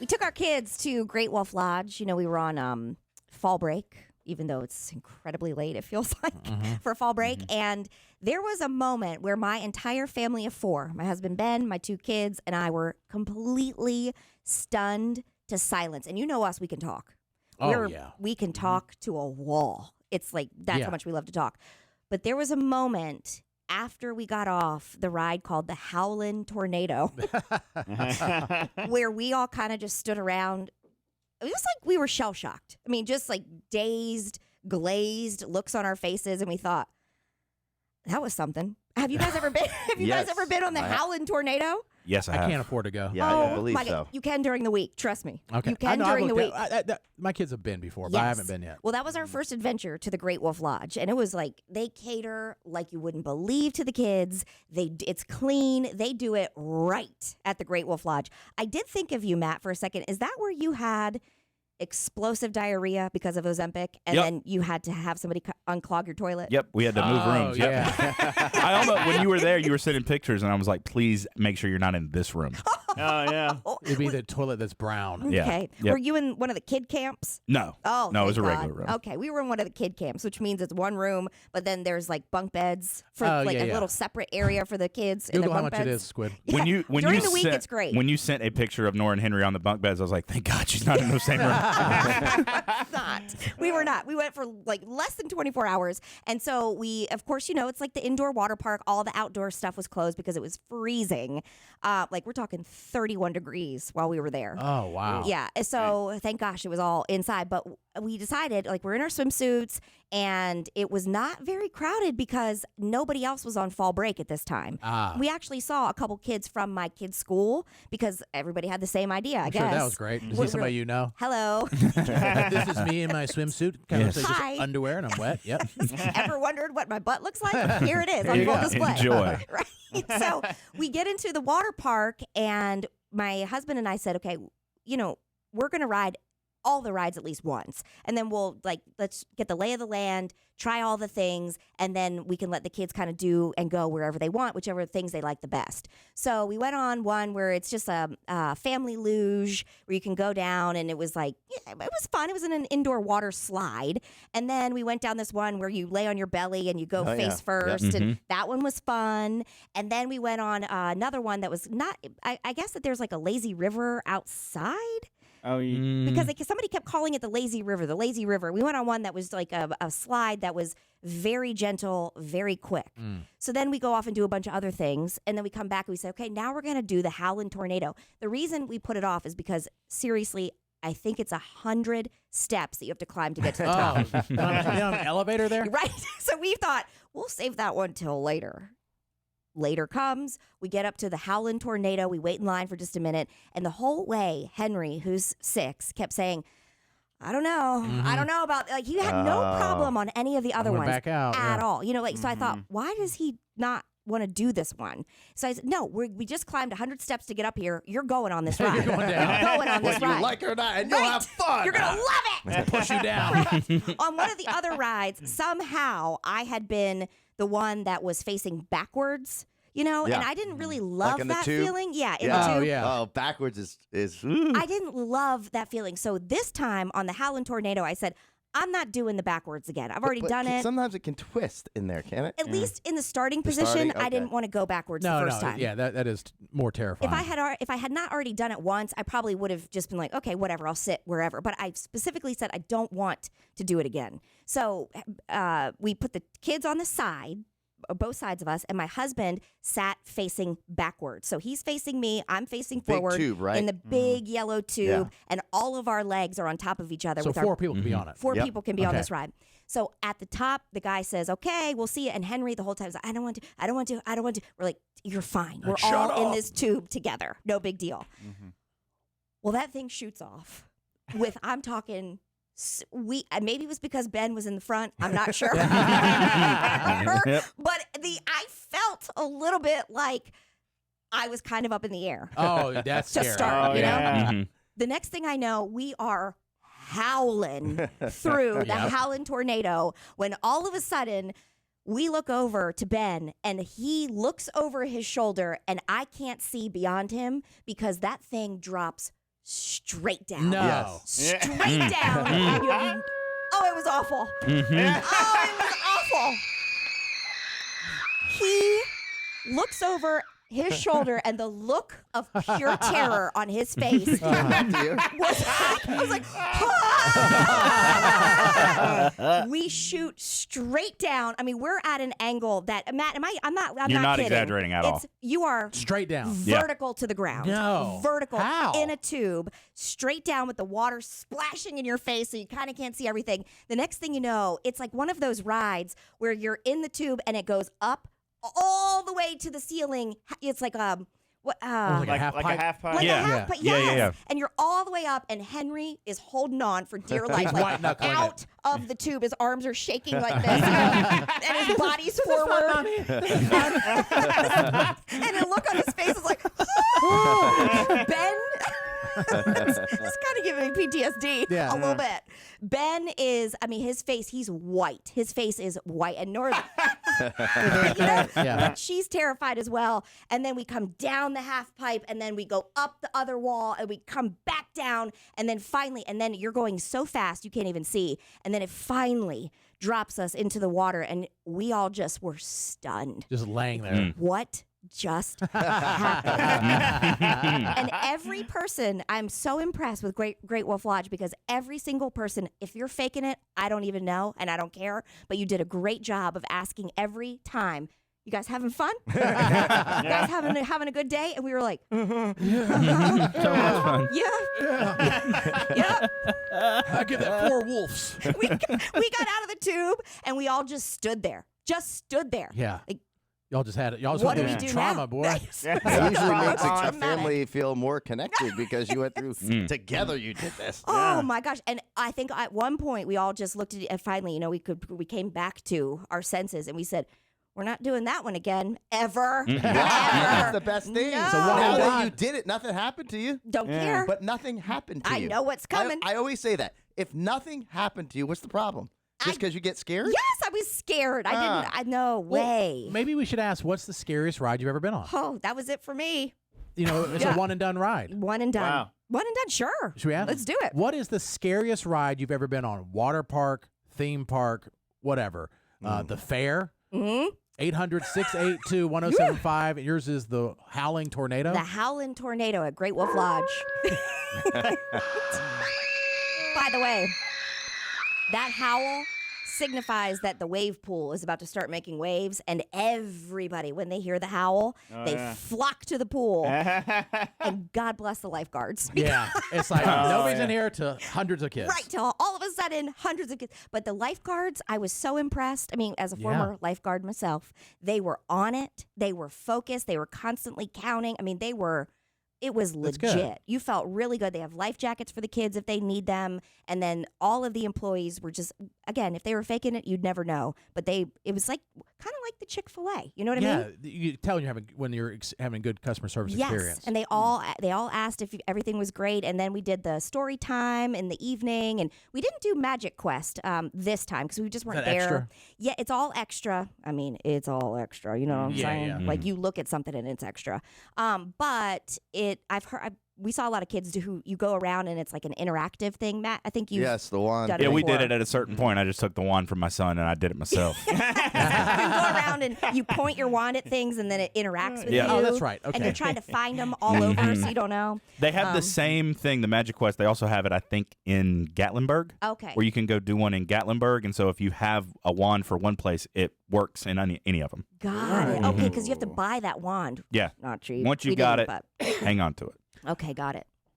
We took our kids to Great Wolf Lodge. You know, we were on fall break, even though it's incredibly late, it feels like, for fall break. And there was a moment where my entire family of 4, my husband Ben, my 2 kids, and I were completely stunned to silence. And you know us, we can talk. We can talk to a wall. It's like, that's how much we love to talk. But there was a moment after we got off the ride called the Howlin' Tornado, where we all kind of just stood around. It was like we were shell-shocked. I mean, just like dazed, glazed looks on our faces, and we thought, that was something. Have you guys ever been? Have you guys ever been on the Howlin' Tornado? Yes, I can't afford to go. Yeah, I believe so. You can during the week. Trust me. Okay. You can during the week. My kids have been before, but I haven't been yet. Well, that was our first adventure to the Great Wolf Lodge, and it was like they cater like you wouldn't believe to the kids. It's clean. They do it right at the Great Wolf Lodge. I did think of you, Matt, for a second. Is that where you had explosive diarrhea because of Ozempic, and then you had to have somebody unclog your toilet? Yep, we had to move rooms. Yep. Yeah. I almost, when you were there, you were sending pictures, and I was like, please make sure you're not in this room. Oh, yeah. It'd be the toilet that's brown. Yeah. Okay. Yep. Were you in one of the kid camps? No. Oh, no, it was a thank regular God. room. Okay, we were in one of the kid camps, which means it's one room, but then there's like bunk beds for a little separate area for the kids. in Google the how bunk much beds. it is, Squid. When you During the week, sent, it's great. When you sent a picture of Nora and Henry on the bunk beds, I was like, thank God she's not in the same room. Not. We were not. We went for like less than 24 hours. And so we, of course, you know, it's like the indoor water park. All the outdoor stuff was closed because it was freezing. Like we're talking 31 degrees while we were there. Oh, wow. Yeah. So thank gosh it was all inside. But we decided, like, we're in our swimsuits, and it was not very crowded because nobody else was on fall break at this time. We actually saw a couple kids from my kids' school because everybody had the same idea, I guess. Sure, that was great. Is he somebody you know? Hello. This is me in my swimsuit. Kind of Hi. just underwear, and I'm wet. Yep. Ever wondered what my butt looks like? Here it is on full display. Enjoy. Right. So we get into the water park, and my husband and I said, okay, you know, we're going to ride all the rides at least once. And then we'll let's get the lay of the land, try all the things, and then we can let the kids kind of do and go wherever they want, whichever things they like the best. So we went on one where it's just a family luge where you can go down, and it was like, it was fun. It was in an indoor water slide. And then we went down this one where you lay on your belly and you go face first. And that one was fun. And then we went on another one that was not, I guess that there's like a lazy river outside. Oh, yeah. Because somebody kept calling it the lazy river, the lazy river. We went on one that was like a slide that was very gentle, very quick. So then we go off and do a bunch of other things. And then we come back and we say, okay, now we're going to do the Howlin' Tornado. The reason we put it off is because, seriously, I think it's 100 steps that you have to climb to get to the top. You on an elevator there? Right. So we thought, we'll save that one till later. Later comes, we get up to the Howlin' Tornado. We wait in line for just a minute. And the whole way, Henry, who's 6, kept saying, I don't know. I don't know about, like, he had no problem on any of the other ones back out, at all. You know, like, so I thought, why does he not want to do this one? So I said, no, we just climbed 100 steps to get up here. You're going on this ride. You're going down. You're going on this Whether ride. you like it or not, and you'll have fun. You're going to love it. Push you down. On one of the other rides, somehow I had been the one that was facing backwards. You know, and I didn't really love in the that tube? feeling. Yeah, in Yeah. the tube. yeah. Oh, backwards is I didn't love that feeling. So this time on the Howlin' Tornado, I said, I'm not doing the backwards again. I've already done it. Sometimes it can twist in there, can it? At least in the starting position, I didn't want to go backwards the first time. Yeah, that is more terrifying. If I had not already done it once, I probably would have just been like, okay, whatever, I'll sit wherever. But I specifically said I don't want to do it again. So we put the kids on the side, both sides of us, and my husband sat facing backwards. So he's facing me, I'm facing forward tube, right? in the big yellow tube, and all of our legs are on top of each other. So with 4 people can be on it. 4 people can be on this ride. So at the top, the guy says, okay, we'll see you. And Henry the whole time is like, I don't want to. We're like, you're fine. We're all in this tube together. No big deal. Well, that thing shoots off with, I'm talking, maybe it was because Ben was in the front. I'm not sure. But I felt a little bit like I was kind of up in the air. Oh, that's to scary. start, you know? Mm-hmm. The next thing I know, we are howling through the Howlin' Tornado when all of a sudden we look over to Ben and he looks over his shoulder and I can't see beyond him because that thing drops straight down. No. Yes. Straight down. Oh, it was awful. Oh, it was awful. He looks over his shoulder, and the look of pure terror on his face was I was like, ah! We shoot straight down. I mean, we're at an angle that Matt, I'm not You're not kidding. exaggerating at all. You are Straight down. vertical to the ground. No. Vertical How? in a tube, straight down with the water splashing in your face so you kind of can't see everything. The next thing you know, it's like one of those rides where you're in the tube and it goes up all the way to the ceiling. It's like what? Like a half like pipe? a half pipe. Like Yeah. a half, but Yeah, yes. yeah. And you're all the way up, and Henry is holding on for dear life, like white-knuckling it. out of the tube. His arms are shaking like this, and his body's forward. And the look on his face is like, Ben. It's kind of giving me PTSD a little bit. Ben is, I mean, his face, he's white. His face is white. And Nora's, but she's terrified as well. And then we come down the half pipe, and then we go up the other wall, and we come back down. And then finally, and then you're going so fast you can't even see. And then it finally drops us into the water, and we all just were stunned. Just laying there. What just happened? And every person, I'm so impressed with Great Wolf Lodge, because every single person, if you're faking it, I don't even know, and I don't care, but you did a great job of asking every time, you guys having fun? You guys having a good day? And we were like, So much fun. yeah. I give that 4 wolves. We got out of the tube, and we all just stood there. Yeah. Like, Y'all just had it. Y'all just what do went we through do trauma, now? boy. It usually makes a Traumatic. family feel more connected because you went through together. You did this. Oh my gosh! And I think at one point we all just looked at it, and finally, we came back to our senses, and we said, "We're not doing that one again, ever." That's the best thing. No. So Now why that not? you did it, nothing happened to you. Don't care. But nothing happened to I you. know what's coming. I always say that. If nothing happened to you, what's the problem? Just because you get scared? Yes, I was scared. No way. Maybe we should ask, what's the scariest ride you've ever been on? Oh, that was it for me. You know, it's a one and done ride. One and done. Wow. One and done. Sure. Should we ask? Let's do it. What is the scariest ride you've ever been on? Water park, theme park, whatever. The fair? Mm-hmm. 800-682-1075. And yours is the Howling Tornado? The Howling Tornado at Great Wolf Lodge. By the way, that howl signifies that the wave pool is about to start making waves, and everybody, when they hear the howl, they flock to the pool. And God bless the lifeguards. Yeah. It's like nobody's in here to hundreds of kids. Right, till all of a sudden, hundreds of kids. But the lifeguards, I was so impressed. I mean, as a former lifeguard myself, they were on it. They were focused. They were constantly counting. I mean, it was That's good. legit. You felt really good. They have life jackets for the kids if they need them. And then all of the employees were just, again, if they were faking it, you'd never know. But it was like kind of like the Chick-fil-A. You know what I mean? Yeah, you tell when you're having a good customer service experience. Yes, and they all asked if everything was great, and then we did the story time in the evening, and we didn't do Magic Quest this time because we just weren't that there. extra? Yeah, it's all extra. I mean, it's all extra. You know what I'm Yeah, saying? yeah. Like you look at something and it's extra. But we saw a lot of kids who you go around and it's like an interactive thing. Matt, I think you. Yes, the one. done it Yeah, we did before. it at a certain point. I just took the wand from my son and I did it myself. You go around and you point your wand at things, and then it interacts with Yeah. you. Oh, that's right. And Okay. you're trying to find them all over, so you don't know. They have the same thing, the Magic Quest. They also have it, I think, in Gatlinburg. Okay. Where you can go do one in Gatlinburg. And so if you have a wand for one place, it works in any of them. Got it. Okay, because you have to buy that wand. Yeah. Not cheap. Once you We got didn't, it, hang on to it. but- okay, got it.